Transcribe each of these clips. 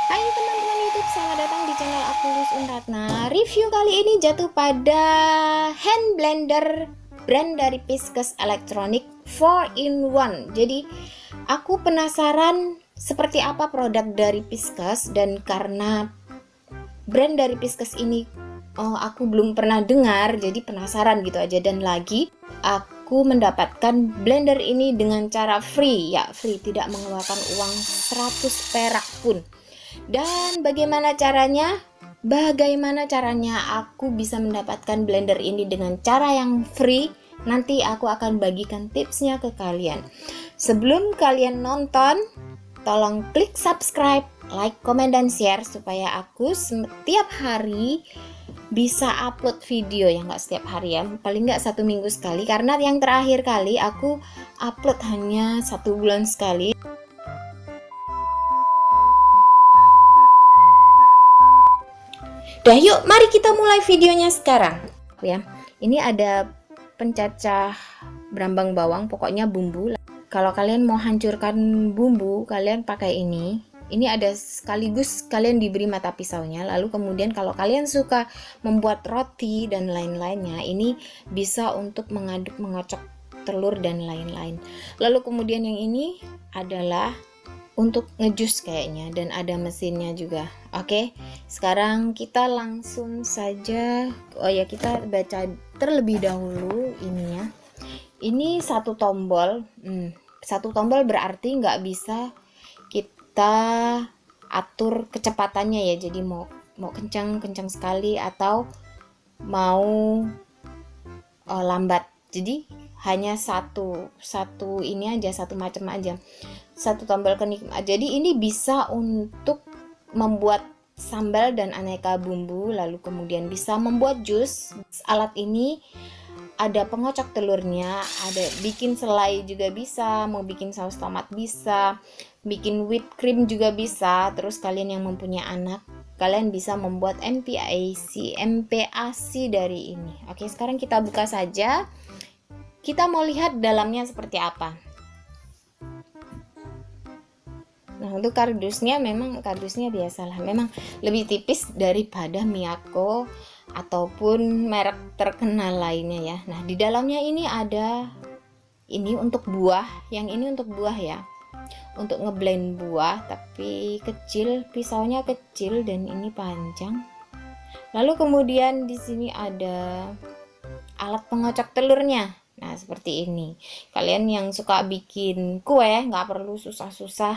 Hai teman-teman YouTube, selamat datang di channel aku Luz Unratna. Review kali ini jatuh pada hand blender brand dari Pisces Electronic 4-in-1. Jadi aku penasaran seperti apa produk dari Pisces, dan karena brand dari Pisces ini aku belum pernah dengar, jadi penasaran gitu aja. Dan lagi aku mendapatkan blender ini dengan cara free, ya free, tidak mengeluarkan uang 100 perak pun. Dan bagaimana caranya? Bagaimana caranya aku bisa mendapatkan blender ini dengan cara yang free? Nanti aku akan bagikan tipsnya ke kalian. Sebelum kalian nonton, tolong klik subscribe, like, komen, dan share supaya aku setiap hari bisa upload video ya, nggak setiap hari ya, paling nggak 1 minggu sekali, karena yang terakhir kali aku upload hanya 1 bulan sekali. Dah, yuk mari kita mulai videonya sekarang ya. Ini ada pencacah berambang bawang, pokoknya bumbu. Kalau kalian mau hancurkan bumbu, kalian pakai ini. Ini ada sekaligus kalian diberi mata pisaunya. Lalu kemudian kalau kalian suka membuat roti dan lain-lainnya, ini bisa untuk mengaduk, mengocok telur dan lain-lain. Lalu kemudian yang ini adalah untuk ngejus kayaknya, dan ada mesinnya juga. Oke, sekarang kita langsung saja. Oh ya, kita baca terlebih dahulu ini ya. Ini satu tombol. Satu tombol berarti nggak bisa kita atur kecepatannya ya. Jadi mau kencang sekali atau mau lambat. Jadi hanya satu ini aja, satu macam aja, satu tombol kenikmat. Jadi ini bisa untuk membuat sambal dan aneka bumbu, lalu kemudian bisa membuat jus. Alat ini ada pengocok telurnya, ada bikin selai juga bisa, mau bikin saus tomat bisa, bikin whipped cream juga bisa. Terus kalian yang mempunyai anak, kalian bisa membuat MPAC dari ini. Oke, sekarang kita buka saja. Kita mau lihat dalamnya seperti apa. Nah, untuk kardusnya, memang kardusnya biasalah, memang lebih tipis daripada Miyako ataupun merek terkenal lainnya ya. Nah, di dalamnya ini ada ini untuk buah, yang ini untuk buah ya. Untuk ngeblend buah, tapi kecil, pisaunya kecil dan ini panjang. Lalu kemudian di sini ada alat pengocok telurnya. Nah, seperti ini. Kalian yang suka bikin kue, nggak perlu susah-susah,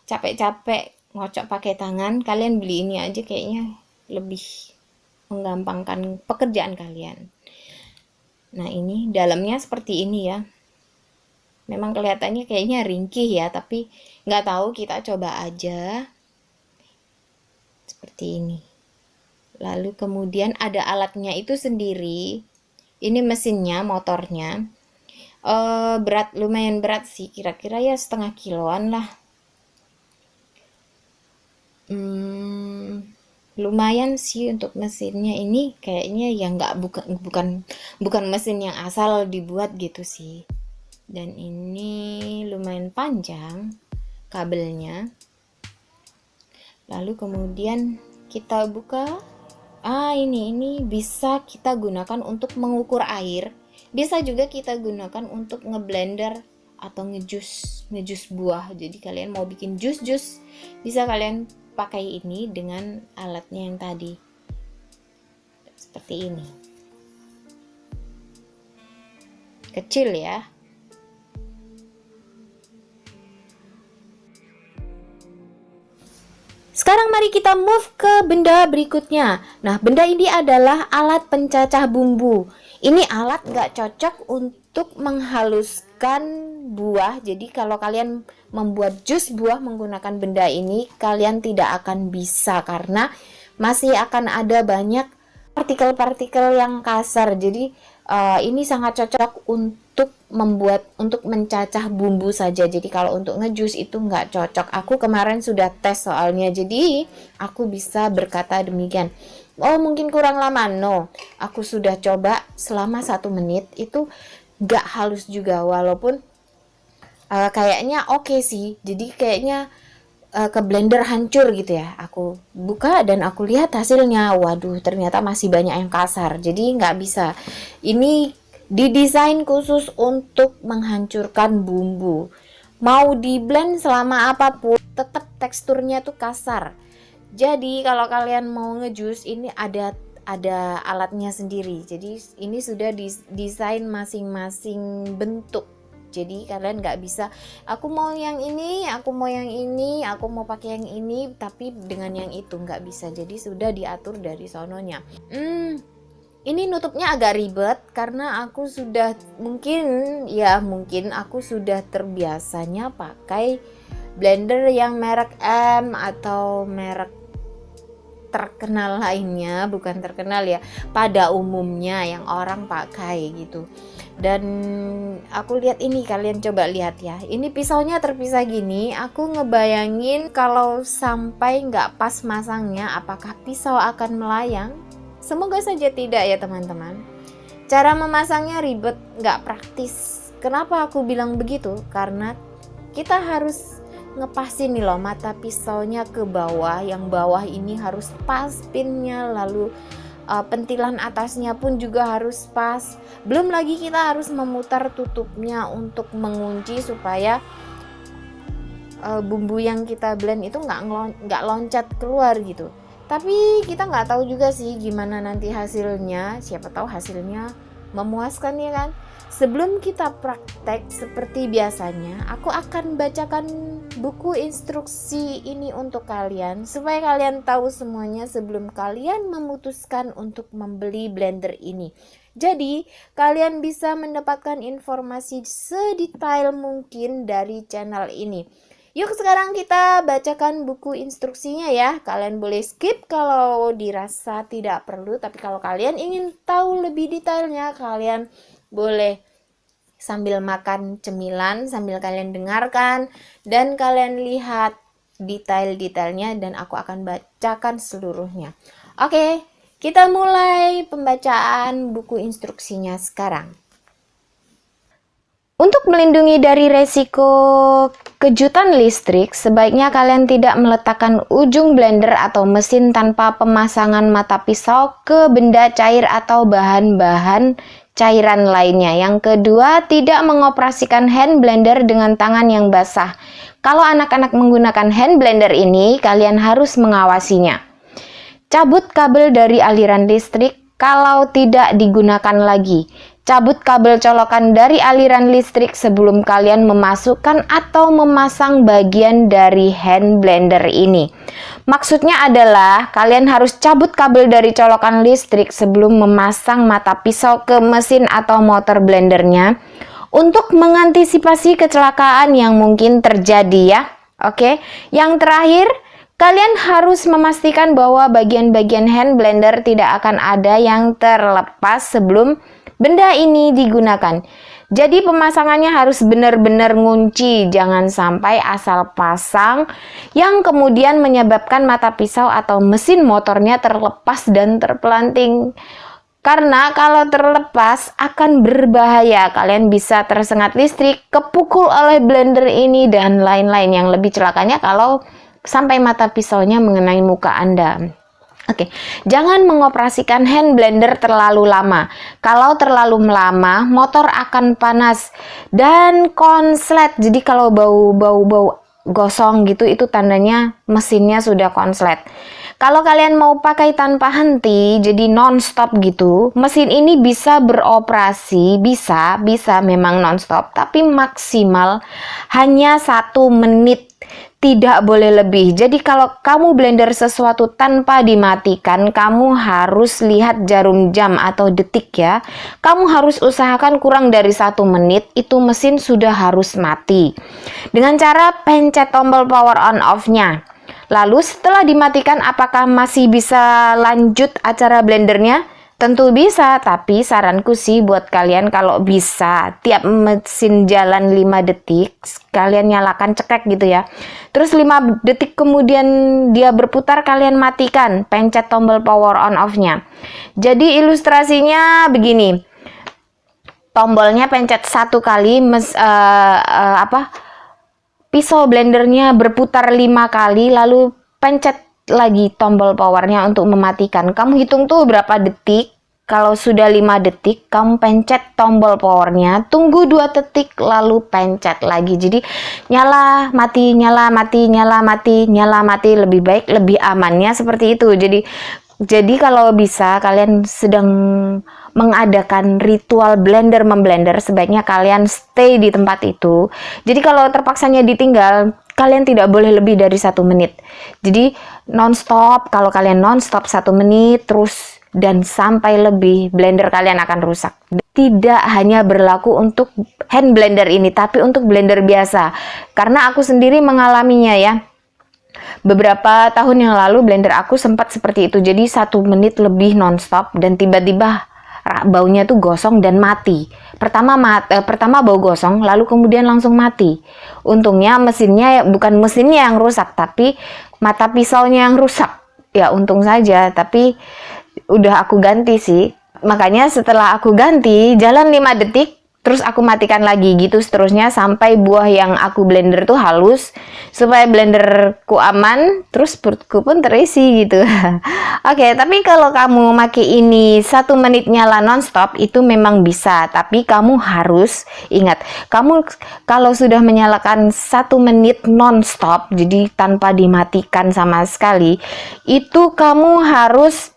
capek-capek ngocok pakai tangan, kalian beli ini aja, kayaknya lebih menggampangkan pekerjaan kalian. Nah, ini dalamnya seperti ini ya. Memang kelihatannya kayaknya ringkih ya, tapi nggak tahu, kita coba aja. Seperti ini. Lalu kemudian ada alatnya itu sendiri. Ini mesinnya, motornya. Berat, lumayan berat sih, kira-kira ya setengah kiloan lah. Lumayan sih untuk mesinnya. Ini kayaknya yang nggak, bukan mesin yang asal dibuat gitu sih. Dan ini lumayan panjang kabelnya. Lalu kemudian kita buka. Ini bisa kita gunakan untuk mengukur air. Bisa juga kita gunakan untuk ngeblender atau ngejus buah. Jadi kalian mau bikin jus, bisa kalian pakai ini dengan alatnya yang tadi. Seperti ini. Kecil ya. Sekarang mari kita move ke benda berikutnya. Nah, benda ini adalah alat pencacah bumbu. Ini alat nggak cocok untuk menghaluskan buah. Jadi kalau kalian membuat jus buah menggunakan benda ini, kalian tidak akan bisa, karena masih akan ada banyak partikel-partikel yang kasar. Jadi ini sangat cocok untuk mencacah bumbu saja. Jadi kalau untuk ngejus itu nggak cocok. Aku kemarin sudah tes soalnya, jadi aku bisa berkata demikian. Oh, mungkin kurang lama. No, aku sudah coba selama 1 menit, itu nggak halus juga, walaupun kayaknya oke sih. Jadi kayaknya ke blender hancur gitu ya. Aku buka dan aku lihat hasilnya, waduh ternyata masih banyak yang kasar, jadi nggak bisa. Ini didesain khusus untuk menghancurkan bumbu. Mau di blend selama apapun tetap teksturnya tuh kasar. Jadi kalau kalian mau ngejus, ini ada alatnya sendiri. Jadi ini sudah didesain masing-masing bentuk. Jadi kalian nggak bisa aku mau yang ini, aku mau yang ini, aku mau pakai yang ini tapi dengan yang itu, nggak bisa. Jadi sudah diatur dari sononya. Ini nutupnya agak ribet karena aku sudah mungkin aku sudah terbiasanya pakai blender yang merek M atau merek terkenal lainnya, bukan terkenal ya, pada umumnya yang orang pakai gitu. Dan aku lihat ini, kalian coba lihat ya, ini pisaunya terpisah gini. Aku ngebayangin kalau sampai nggak pas masangnya, apakah pisau akan melayang? Semoga saja tidak ya teman-teman. Cara memasangnya ribet, nggak praktis. Kenapa aku bilang begitu? Karena kita harus ngepasin nih loh mata pisaunya ke bawah, yang bawah ini harus pas pinnya, lalu pentilan atasnya pun juga harus pas. Belum lagi kita harus memutar tutupnya untuk mengunci supaya bumbu yang kita blend itu nggak loncat keluar gitu. Tapi kita nggak tahu juga sih gimana nanti hasilnya, siapa tahu hasilnya memuaskan ya kan. Sebelum kita praktek seperti biasanya, aku akan bacakan buku instruksi ini untuk kalian supaya kalian tahu semuanya sebelum kalian memutuskan untuk membeli blender ini. Jadi, kalian bisa mendapatkan informasi sedetail mungkin dari channel ini. Yuk sekarang kita bacakan buku instruksinya ya. Kalian boleh skip kalau dirasa tidak perlu, tapi kalau kalian ingin tahu lebih detailnya, kalian boleh sambil makan cemilan, sambil kalian dengarkan dan kalian lihat detail-detailnya, dan aku akan bacakan seluruhnya. Oke, kita mulai pembacaan buku instruksinya sekarang. Untuk melindungi dari resiko kejutan listrik, sebaiknya kalian tidak meletakkan ujung blender atau mesin tanpa pemasangan mata pisau ke benda cair atau bahan-bahan cairan lainnya. Yang kedua, tidak mengoperasikan hand blender dengan tangan yang basah. Kalau anak-anak menggunakan hand blender ini, kalian harus mengawasinya. Cabut kabel dari aliran listrik kalau tidak digunakan lagi. Cabut kabel colokan dari aliran listrik sebelum kalian memasukkan atau memasang bagian dari hand blender ini. Maksudnya adalah kalian harus cabut kabel dari colokan listrik sebelum memasang mata pisau ke mesin atau motor blendernya untuk mengantisipasi kecelakaan yang mungkin terjadi ya. Oke. Yang terakhir, kalian harus memastikan bahwa bagian-bagian hand blender tidak akan ada yang terlepas sebelum benda ini digunakan. Jadi pemasangannya harus benar-benar ngunci, jangan sampai asal pasang yang kemudian menyebabkan mata pisau atau mesin motornya terlepas dan terpelanting. Karena kalau terlepas akan berbahaya, kalian bisa tersengat listrik, kepukul oleh blender ini dan lain-lain. Yang lebih celakanya kalau sampai mata pisaunya mengenai muka Anda. Oke, jangan mengoperasikan hand blender terlalu lama. Kalau terlalu lama, motor akan panas dan konslet. Jadi kalau bau gosong gitu, itu tandanya mesinnya sudah konslet. Kalau kalian mau pakai tanpa henti, jadi non-stop gitu, mesin ini bisa beroperasi, bisa memang non-stop, tapi maksimal hanya 1 menit. Tidak boleh lebih. Jadi kalau kamu blender sesuatu tanpa dimatikan, kamu harus lihat jarum jam atau detik ya. Kamu harus usahakan kurang dari 1 menit, itu mesin sudah harus mati. Dengan cara pencet tombol power on off-nya. Lalu setelah dimatikan, apakah masih bisa lanjut acara blendernya? Tentu bisa, tapi saranku sih buat kalian kalau bisa tiap mesin jalan 5 detik, kalian nyalakan cekrek gitu ya. Terus 5 detik kemudian dia berputar, kalian matikan, pencet tombol power on off-nya. Jadi ilustrasinya begini. Tombolnya pencet 1 kali, pisau blendernya berputar 5 kali, lalu pencet lagi tombol powernya untuk mematikan. Kamu hitung tuh berapa detik. Kalau sudah 5 detik, kamu pencet tombol powernya, tunggu 2 detik, lalu pencet lagi. Jadi nyala, mati, nyala, mati, nyala, mati, nyala, mati. Lebih baik, lebih amannya seperti itu. Jadi kalau bisa kalian sedang mengadakan ritual blender memblender, sebaiknya kalian stay di tempat itu. Jadi kalau terpaksanya ditinggal, kalian tidak boleh lebih dari 1 menit. Jadi non-stop, kalau kalian non-stop 1 menit terus dan sampai lebih, blender kalian akan rusak. Tidak hanya berlaku untuk hand blender ini, tapi untuk blender biasa. Karena aku sendiri mengalaminya ya. Beberapa tahun yang lalu blender aku sempat seperti itu. Jadi 1 menit lebih non-stop dan tiba-tiba baunya tuh gosong dan mati. Pertama bau gosong, lalu kemudian langsung mati. Untungnya mesinnya, bukan mesinnya yang rusak, tapi mata pisaunya yang rusak. Ya untung saja, tapi udah aku ganti sih. Makanya setelah aku ganti, jalan 5 detik, terus aku matikan lagi gitu seterusnya sampai buah yang aku blender tuh halus, supaya blenderku aman, terus perutku pun terisi gitu. Oke, tapi kalau kamu pakai ini 1 menit nyala nonstop itu memang bisa, tapi kamu harus ingat, kamu kalau sudah menyalakan 1 menit nonstop, jadi tanpa dimatikan sama sekali, itu kamu harus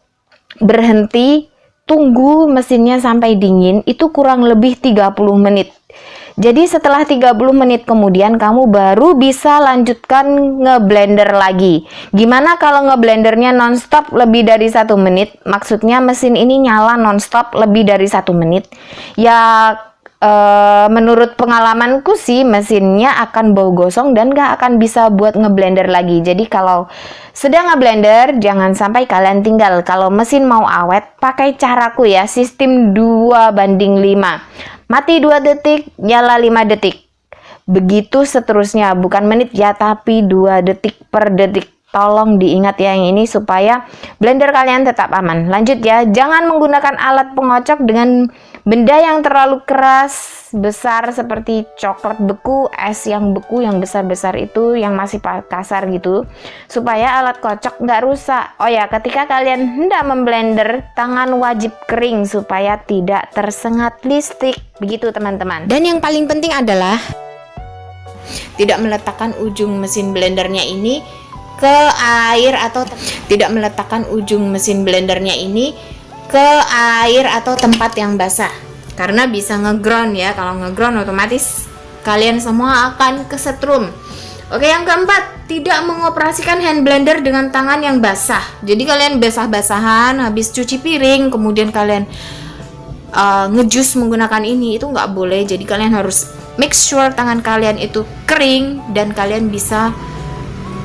berhenti, tunggu mesinnya sampai dingin, itu kurang lebih 30 menit. Jadi setelah 30 menit kemudian kamu baru bisa lanjutkan ngeblender lagi. Gimana kalau ngeblendernya nonstop lebih dari 1 menit? Maksudnya mesin ini nyala nonstop lebih dari 1 menit. Ya menurut pengalamanku sih mesinnya akan bau gosong dan gak akan bisa buat ngeblender lagi. Jadi kalau sedang ngeblender jangan sampai kalian tinggal. Kalau mesin mau awet pakai caraku ya, sistem 2:5. Mati 2 detik, nyala 5 detik. Begitu seterusnya, bukan menit ya, tapi 2 detik per detik. Tolong diingat ya yang ini supaya blender kalian tetap aman. Lanjut ya, jangan menggunakan alat pengocok dengan benda yang terlalu keras, besar seperti coklat beku, es yang beku yang besar-besar itu, yang masih kasar gitu, supaya alat kocok nggak rusak. Oh ya, ketika kalian hendak memblender, tangan wajib kering supaya tidak tersengat listrik. Begitu teman-teman. Dan yang paling penting adalah tidak meletakkan ujung mesin blendernya ini ke air atau tidak meletakkan ujung mesin blendernya ini ke air atau tempat yang basah, karena bisa ngeground ya. Kalau ngeground otomatis kalian semua akan kesetrum. Oke, yang keempat, tidak mengoperasikan hand blender dengan tangan yang basah. Jadi kalian basah-basahan habis cuci piring kemudian kalian ngejus menggunakan ini, itu nggak boleh. Jadi kalian harus make sure tangan kalian itu kering dan kalian bisa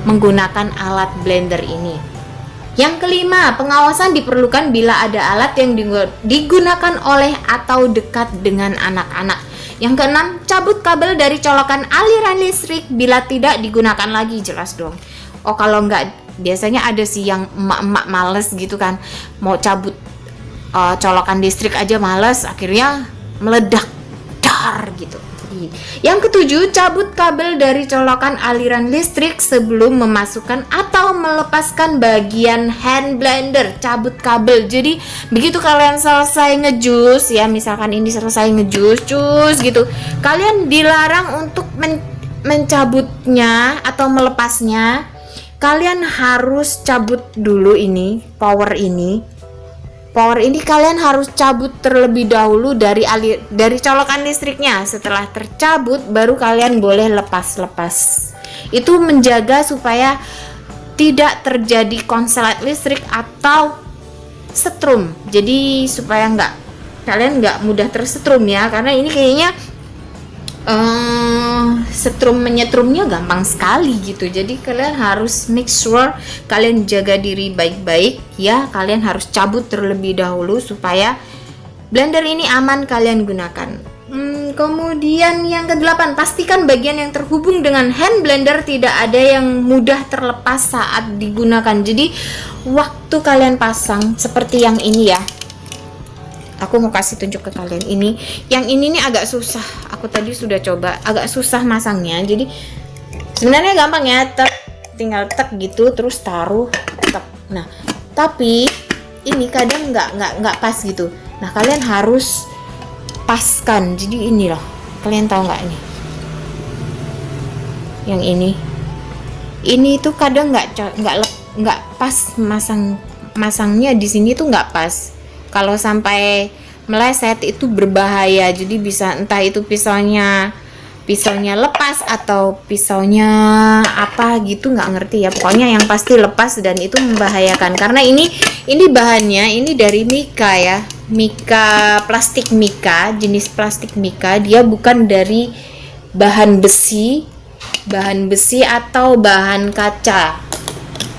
menggunakan alat blender ini. Yang kelima, pengawasan diperlukan bila ada alat yang digunakan oleh atau dekat dengan anak-anak. Yang keenam, cabut kabel dari colokan aliran listrik bila tidak digunakan lagi. Jelas dong. Oh, kalau enggak, biasanya ada sih yang emak-emak males gitu kan, mau cabut colokan listrik aja males, akhirnya meledak dar gitu. Yang ketujuh, cabut kabel dari colokan aliran listrik sebelum memasukkan atau melepaskan bagian hand blender. Cabut kabel. Jadi begitu kalian selesai ngejus ya, misalkan ini selesai ngejus cus gitu, kalian dilarang untuk mencabutnya atau melepasnya. Kalian harus cabut dulu ini, power ini kalian harus cabut terlebih dahulu dari colokan listriknya. Setelah tercabut baru kalian boleh lepas. Itu menjaga supaya tidak terjadi konslet listrik atau setrum. Jadi supaya kalian nggak mudah tersetrum ya, karena ini kayaknya setrum menyetrumnya gampang sekali gitu. Jadi kalian harus make sure kalian jaga diri baik-baik ya. Kalian harus cabut terlebih dahulu supaya blender ini aman kalian gunakan. Kemudian yang ke-8, pastikan bagian yang terhubung dengan hand blender tidak ada yang mudah terlepas saat digunakan. Jadi waktu kalian pasang seperti yang ini ya, aku mau kasih tunjuk ke kalian ini. Yang ini nih agak susah. Aku tadi sudah coba, agak susah masangnya. Jadi Sebenarnya gampang ya, tinggal tek gitu terus taruh tek. Nah, tapi ini kadang nggak pas gitu. Nah, kalian harus paskan. Jadi ini loh, kalian tahu nggak nih? Yang ini tuh kadang nggak pas masangnya di sini tuh nggak pas. Kalau sampai meleset itu berbahaya. Jadi bisa entah itu pisaunya lepas atau pisaunya apa gitu, nggak ngerti ya, pokoknya yang pasti lepas dan itu membahayakan karena ini bahannya ini dari mika ya, mika, plastik mika, jenis plastik mika, dia bukan dari bahan besi atau bahan kaca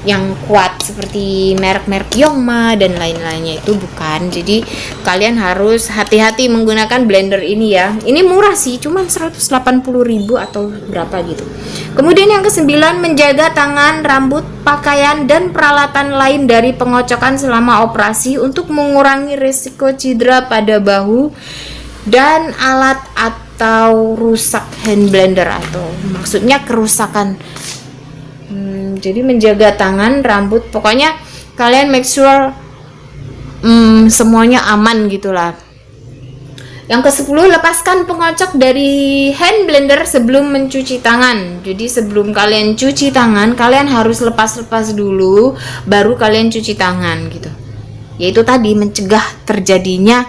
yang kuat seperti merek-merek Yongma dan lain-lainnya, itu bukan. Jadi kalian harus hati-hati menggunakan blender ini ya. Ini murah sih, cuma 180.000 atau berapa gitu. Kemudian yang ke-9, menjaga tangan, rambut, pakaian dan peralatan lain dari pengocokan selama operasi untuk mengurangi risiko cedera pada bahu dan alat atau rusak hand blender, atau maksudnya kerusakan. Jadi menjaga tangan, rambut, pokoknya kalian make sure semuanya aman gitulah. Yang ke-10, lepaskan pengocok dari hand blender sebelum mencuci tangan. Jadi sebelum kalian cuci tangan, kalian harus lepas dulu, baru kalian cuci tangan gitu. Yaitu tadi mencegah terjadinya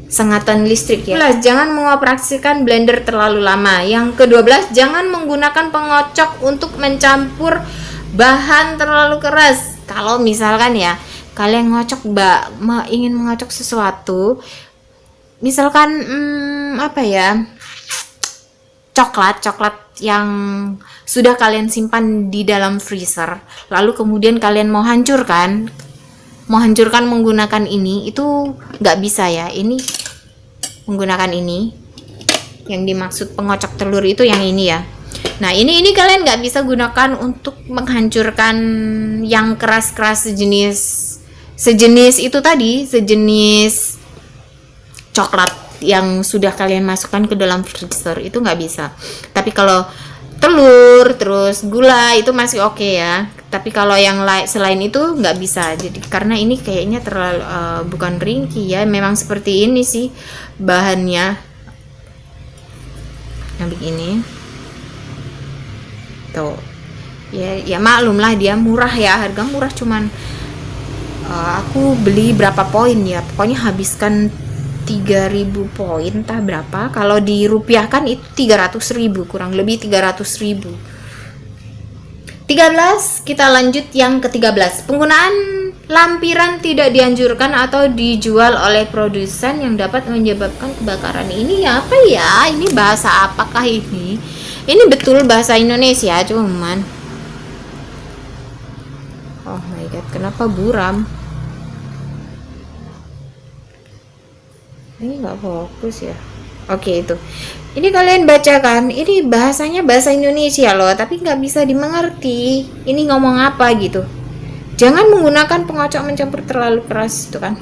sengatan listrik ya. 11, jangan mengoperasikan blender terlalu lama. Yang ke-12, jangan menggunakan pengocok untuk mencampur bahan terlalu keras. Kalau misalkan ya kalian ingin mengocok sesuatu, misalkan apa ya, coklat yang sudah kalian simpan di dalam freezer, lalu kemudian kalian mau hancurkan menggunakan ini, itu nggak bisa ya. Ini menggunakan ini, yang dimaksud pengocok telur itu yang ini ya. Nah, ini kalian nggak bisa gunakan untuk menghancurkan yang keras-keras sejenis itu tadi, sejenis coklat yang sudah kalian masukkan ke dalam freezer, itu nggak bisa. Tapi kalau telur terus gula itu masih oke ya. Tapi kalau yang selain itu nggak bisa. Jadi karena ini kayaknya terlalu bukan ringkih ya, memang seperti ini sih bahannya. Yang begini. Tuh. Ya maklum lah, dia murah ya, harga murah, cuman aku beli berapa poin ya, pokoknya habiskan 3.000 poin entah berapa, kalau dirupiahkan itu 300.000, kurang lebih 300.000. 13, kita lanjut yang ke-13, penggunaan lampiran tidak dianjurkan atau dijual oleh produsen yang dapat menyebabkan kebakaran. Ini apa ya, ini bahasa apakah ini betul bahasa Indonesia, cuman oh my god, kenapa buram ini, nggak fokus ya. Oke, itu ini kalian bacakan, ini bahasanya bahasa Indonesia loh, tapi nggak bisa dimengerti ini ngomong apa gitu. Jangan menggunakan pengocok mencampur terlalu keras, itu kan.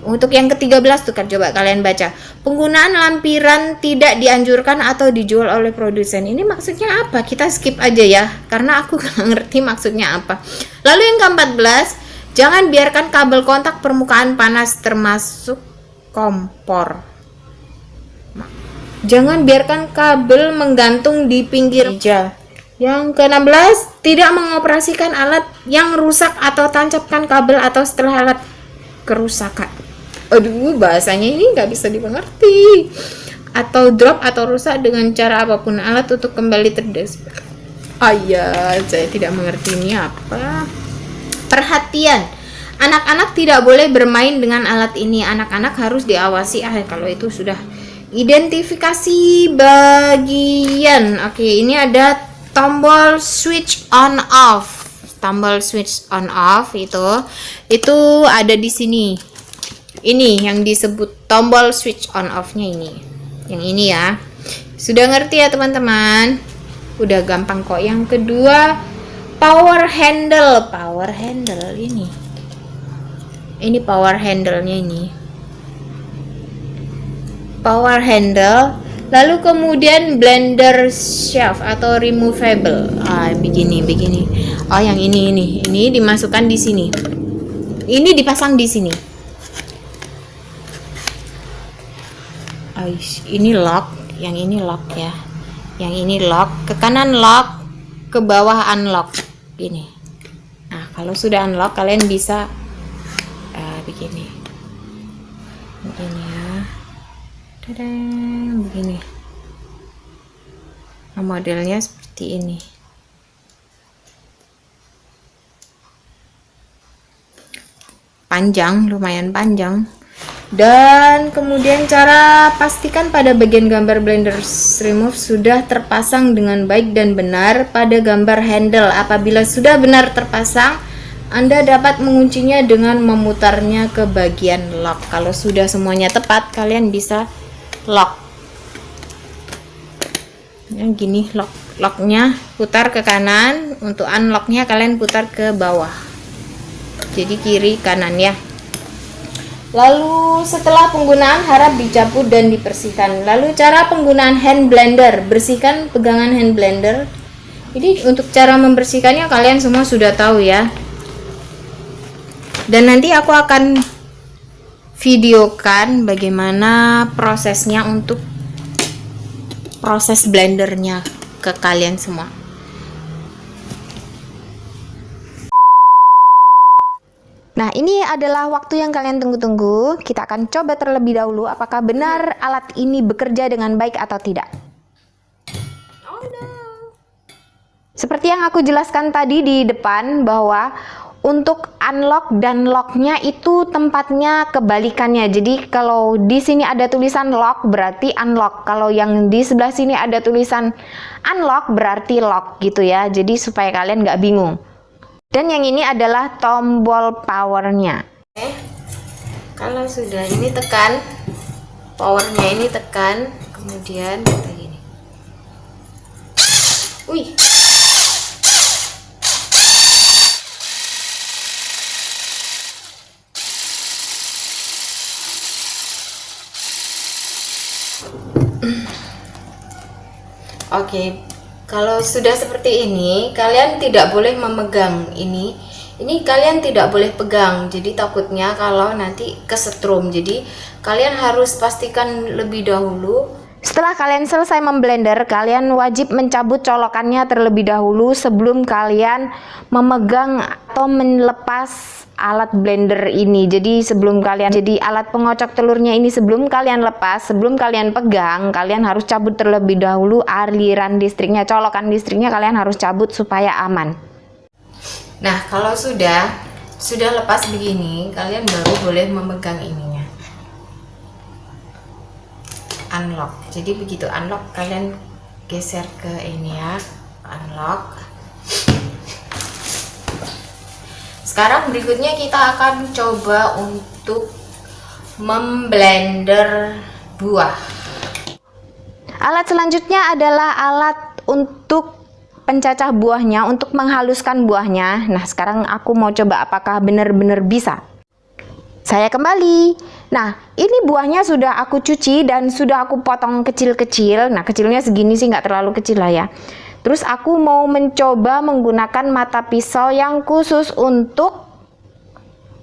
Untuk yang ke-13 tuh kan, coba kalian baca, penggunaan lampiran tidak dianjurkan atau dijual oleh produsen. Ini maksudnya apa? Kita skip aja ya, karena aku nggak ngerti maksudnya apa. Lalu yang ke-14, jangan biarkan kabel kontak permukaan panas termasuk kompor. Jangan biarkan kabel menggantung di pinggir meja. Yang ke-16, tidak mengoperasikan alat yang rusak atau tancapkan kabel atau setelah alat kerusakan. Aduh, bahasanya ini nggak bisa dimengerti. Atau drop atau rusak dengan cara apapun alat untuk kembali terdisplay. Saya tidak mengerti ini apa. Perhatian, anak-anak tidak boleh bermain dengan alat ini. Anak-anak harus diawasi. Kalau itu sudah identifikasi bagian. Oke, ini ada tombol switch on off. Tombol switch on off itu ada di sini. Ini yang disebut tombol switch on off-nya ini. Yang ini ya. Sudah ngerti ya teman-teman? Udah gampang kok. Yang kedua, power handle. Power handle ini. Ini power handle-nya ini. Power handle Lalu kemudian blender shelf atau removable. Begini. Oh, yang ini dimasukkan di sini. Ini dipasang di sini. Ini lock, yang ini lock ya. Yang ini lock, ke kanan lock, ke bawah unlock. Gini. Nah, kalau sudah unlock kalian bisa begini. Begini ya. Tadang, begini. Nah, modelnya seperti ini. Panjang, lumayan panjang. Dan kemudian cara pastikan pada bagian gambar blender remove sudah terpasang dengan baik dan benar pada gambar handle. Apabila sudah benar terpasang, Anda dapat menguncinya dengan memutarnya ke bagian lock. Kalau sudah semuanya tepat, kalian bisa lock. Yang gini locknya putar ke kanan, untuk unlocknya kalian putar ke bawah. Jadi kiri kanan ya. Lalu setelah penggunaan harap dicabut dan dibersihkan. Lalu cara penggunaan hand blender, bersihkan pegangan hand blender. Jadi untuk cara membersihkannya kalian semua sudah tahu ya. Dan nanti aku akan videokan bagaimana prosesnya untuk proses blendernya ke kalian semua. Nah, ini adalah waktu yang kalian tunggu-tunggu. Kita akan coba terlebih dahulu apakah benar alat ini bekerja dengan baik atau tidak. Oh no. Seperti yang aku jelaskan tadi di depan, bahwa untuk unlock dan locknya itu tempatnya kebalikannya. Jadi kalau di sini ada tulisan lock berarti unlock. Kalau yang di sebelah sini ada tulisan unlock berarti lock gitu ya. Jadi supaya kalian nggak bingung. Dan yang ini adalah tombol powernya. Kalau sudah ini tekan, powernya ini tekan, kemudian kita gini. Wih. Oke, kalau sudah seperti ini, kalian tidak boleh memegang ini. Ini kalian tidak boleh pegang, jadi takutnya kalau nanti kesetrum. Jadi kalian harus pastikan lebih dahulu. Setelah kalian selesai memblender, kalian wajib mencabut colokannya terlebih dahulu sebelum kalian memegang atau melepas alat blender ini. Jadi alat pengocok telurnya ini sebelum kalian lepas, sebelum kalian pegang, kalian harus cabut terlebih dahulu aliran listriknya, colokan listriknya kalian harus cabut supaya aman. Nah, kalau sudah lepas begini, kalian baru boleh memegang ininya. Unlock. Jadi begitu unlock, kalian geser ke ini ya, unlock. Sekarang berikutnya kita akan coba untuk memblender buah. Alat selanjutnya adalah alat untuk pencacah buahnya, untuk menghaluskan buahnya. Nah, sekarang aku mau coba apakah benar-benar bisa. Saya kembali. Nah, ini buahnya sudah aku cuci dan sudah aku potong kecil-kecil. Nah, kecilnya segini sih, nggak terlalu kecil lah ya. Terus aku mau mencoba menggunakan mata pisau yang khusus untuk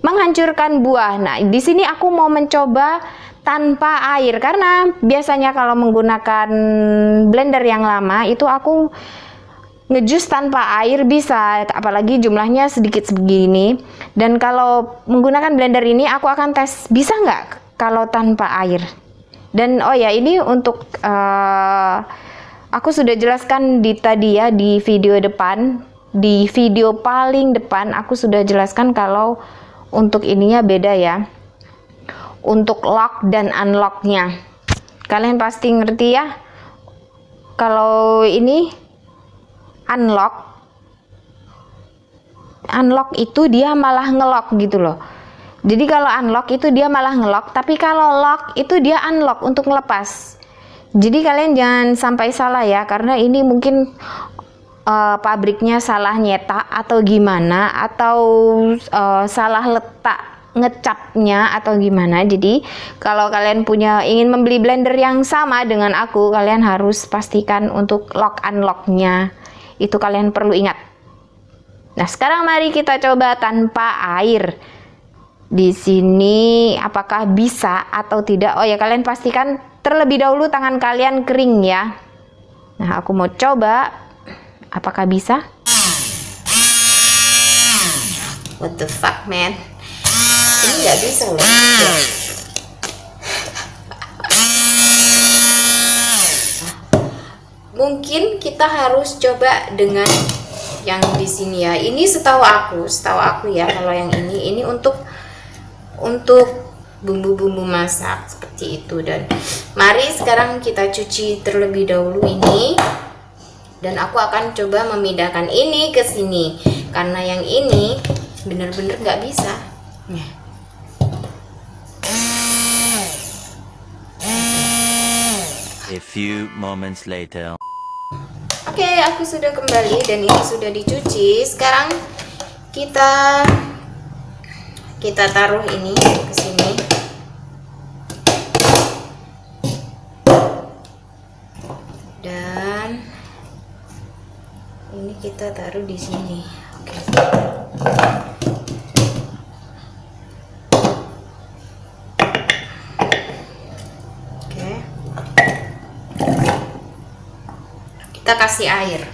menghancurkan buah. Nah, di sini aku mau mencoba tanpa air karena biasanya kalau menggunakan blender yang lama itu aku ngejus tanpa air bisa, apalagi jumlahnya sedikit segini. Dan kalau menggunakan blender ini aku akan tes bisa nggak kalau tanpa air. Dan oh ya, ini untuk aku sudah jelaskan tadi ya di video depan, di video paling depan aku sudah jelaskan kalau untuk ininya beda ya. Untuk lock dan unlocknya, kalian pasti ngerti ya. Kalau ini unlock itu dia malah ngelock gitu loh. Jadi kalau unlock itu dia malah ngelock, tapi kalau lock itu dia unlock untuk ngelepas. Jadi kalian jangan sampai salah ya, karena ini mungkin pabriknya salah nyetak atau gimana, atau salah letak ngecapnya atau gimana. Jadi kalau kalian ingin membeli blender yang sama dengan aku, kalian harus pastikan untuk lock unlocknya itu kalian perlu ingat. Nah, sekarang mari kita coba tanpa air. Di sini apakah bisa atau tidak? Oh ya, kalian pastikan terlebih dahulu tangan kalian kering ya. Nah, aku mau coba apakah bisa. What the fuck, man? Ini nggak bisa loh. Mungkin kita harus coba dengan yang di sini ya. Ini setahu aku ya, kalau yang ini untuk bumbu-bumbu masak seperti itu. Dan mari sekarang kita cuci terlebih dahulu ini, dan aku akan coba memindahkan ini ke sini karena yang ini bener-bener nggak bisa. A few moments later. Oke, aku sudah kembali dan ini sudah dicuci. Sekarang kita taruh ini ke sini. Dan ini kita taruh di sini. Oke. Kita kasih air.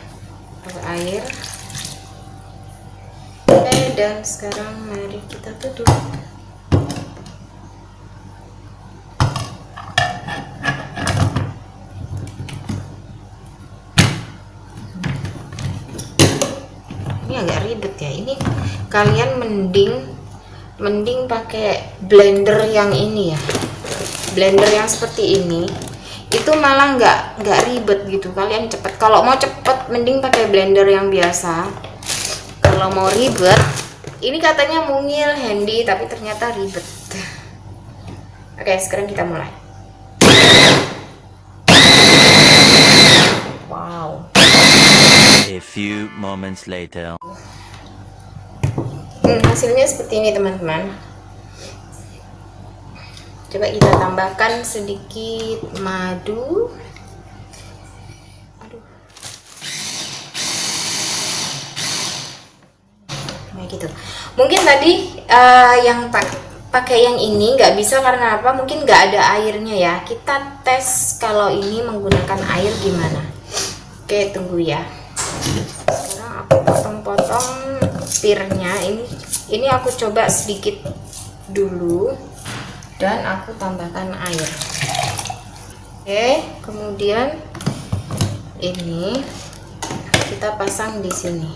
Oke, dan sekarang mari kita tutup. Ini agak ribet ya. Ini kalian mending pakai blender yang ini ya. Blender yang seperti ini. Itu malah nggak ribet gitu, kalian cepet. Kalau mau cepet mending pakai blender yang biasa. Kalau mau ribet, ini katanya mungil, handy, tapi ternyata ribet. Oke, sekarang kita mulai. Wow. A few moments later. Hasilnya seperti ini teman-teman. Coba kita tambahkan sedikit madu. Nah gitu. Mungkin tadi yang pakai yang ini nggak bisa karena apa? Mungkin nggak ada airnya ya. Kita tes kalau ini menggunakan air gimana. Oke, tunggu ya. Sekarang aku potong-potong pirnya. Ini aku coba sedikit dulu. Dan aku tambahkan air. Oke, kemudian ini kita pasang di sini.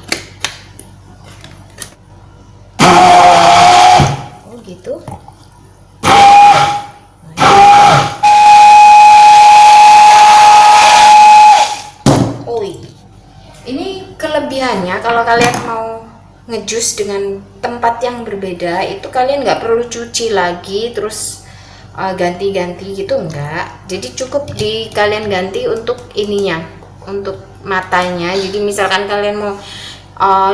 Oh gitu. Oh, ini kelebihannya kalau kalian mau ngejus dengan tempat yang berbeda, itu kalian nggak perlu cuci lagi terus ganti-ganti gitu, enggak. Jadi cukup kalian ganti untuk ininya, untuk matanya. Jadi misalkan kalian mau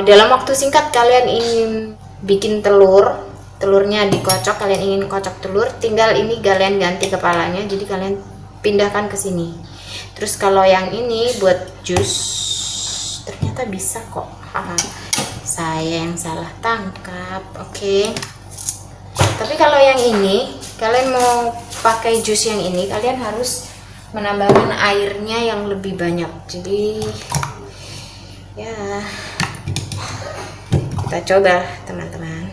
dalam waktu singkat kalian ingin bikin telurnya dikocok, kalian ingin kocok telur, tinggal ini kalian ganti kepalanya, jadi kalian pindahkan ke sini. Terus kalau yang ini buat jus, ternyata bisa kok. Saya yang salah tangkap. Oke. Tapi kalau yang ini, kalian mau pakai jus yang ini, kalian harus menambahkan airnya yang lebih banyak. Jadi ya, kita coba teman-teman.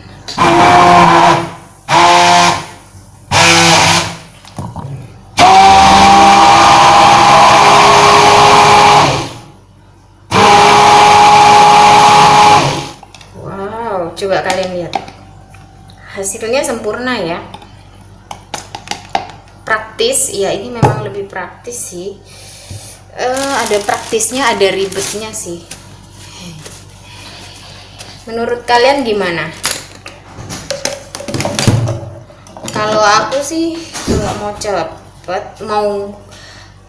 Coba kalian lihat hasilnya sempurna ya, praktis ya. Ini memang lebih praktis sih, ada praktisnya ada ribetnya sih. Menurut kalian gimana? Kalau aku sih kalau mau cepet, mau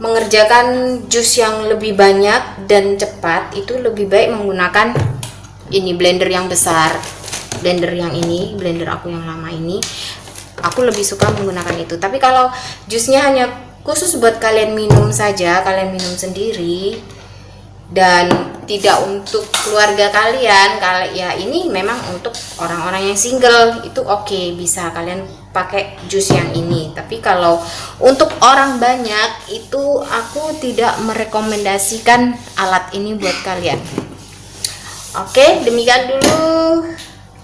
mengerjakan jus yang lebih banyak dan cepat, itu lebih baik menggunakan ini blender yang besar. blender yang ini, blender aku yang lama ini, aku lebih suka menggunakan itu. Tapi kalau jusnya hanya khusus buat kalian minum saja, kalian minum sendiri dan tidak untuk keluarga kalian, ya ini memang untuk orang-orang yang single, itu oke, bisa kalian pakai jus yang ini. Tapi kalau untuk orang banyak itu aku tidak merekomendasikan alat ini buat kalian. Oke, demikian dulu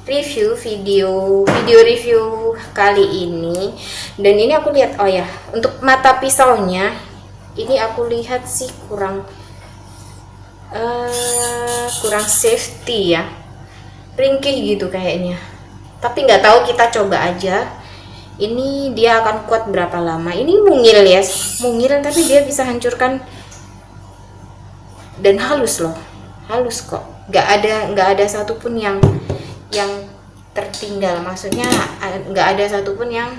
video review kali ini. Dan ini aku lihat, oh ya, untuk mata pisaunya ini aku lihat sih kurang safety ya, ringkih gitu kayaknya. Tapi nggak tahu, kita coba aja. Ini dia akan kuat berapa lama. Ini mungil ya, mungil, tapi dia bisa hancurkan dan halus loh, halus kok. Nggak ada satupun yang tertinggal. Maksudnya nggak ada satupun yang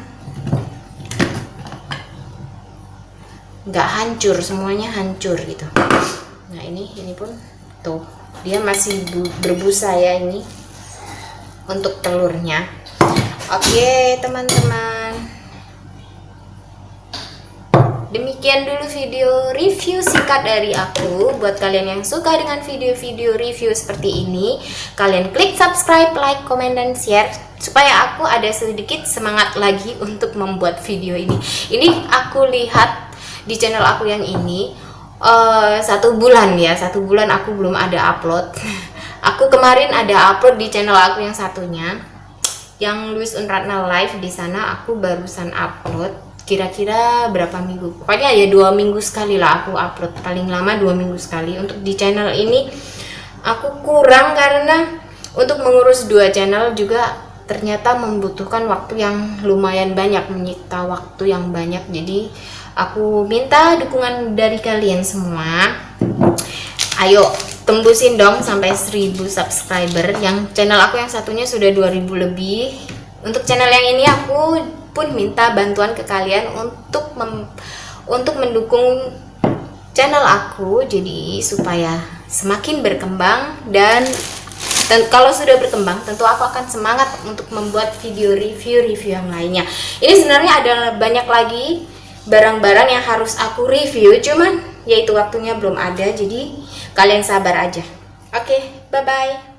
nggak hancur, semuanya hancur gitu. Nah ini pun tuh dia masih berbusa ya ini untuk telurnya. Oke teman-teman, demikian dulu video review singkat dari aku. Buat kalian yang suka dengan video-video review seperti ini, kalian klik subscribe, like, komen, dan share supaya aku ada sedikit semangat lagi untuk membuat video ini. Ini aku lihat di channel aku yang ini 1 bulan ya, 1 bulan aku belum ada upload. Aku kemarin ada upload di channel aku yang satunya, yang Luis Unratna Live. Di sana aku barusan upload kira-kira berapa minggu, pokoknya ya 2 minggu sekali lah aku upload, paling lama 2 minggu sekali. Untuk di channel ini aku kurang karena untuk mengurus 2 channel juga ternyata membutuhkan waktu yang lumayan banyak, menyita waktu yang banyak. Jadi aku minta dukungan dari kalian semua. Ayo tembusin dong sampai 1000 subscriber. Yang channel aku yang satunya sudah 2000 lebih. Untuk channel yang ini aku pun minta bantuan ke kalian untuk mendukung channel aku, jadi supaya semakin berkembang. Dan kalau sudah berkembang tentu aku akan semangat untuk membuat video review yang lainnya. Ini sebenarnya ada banyak lagi barang-barang yang harus aku review, cuman yaitu waktunya belum ada, jadi kalian sabar aja. Oke, bye bye.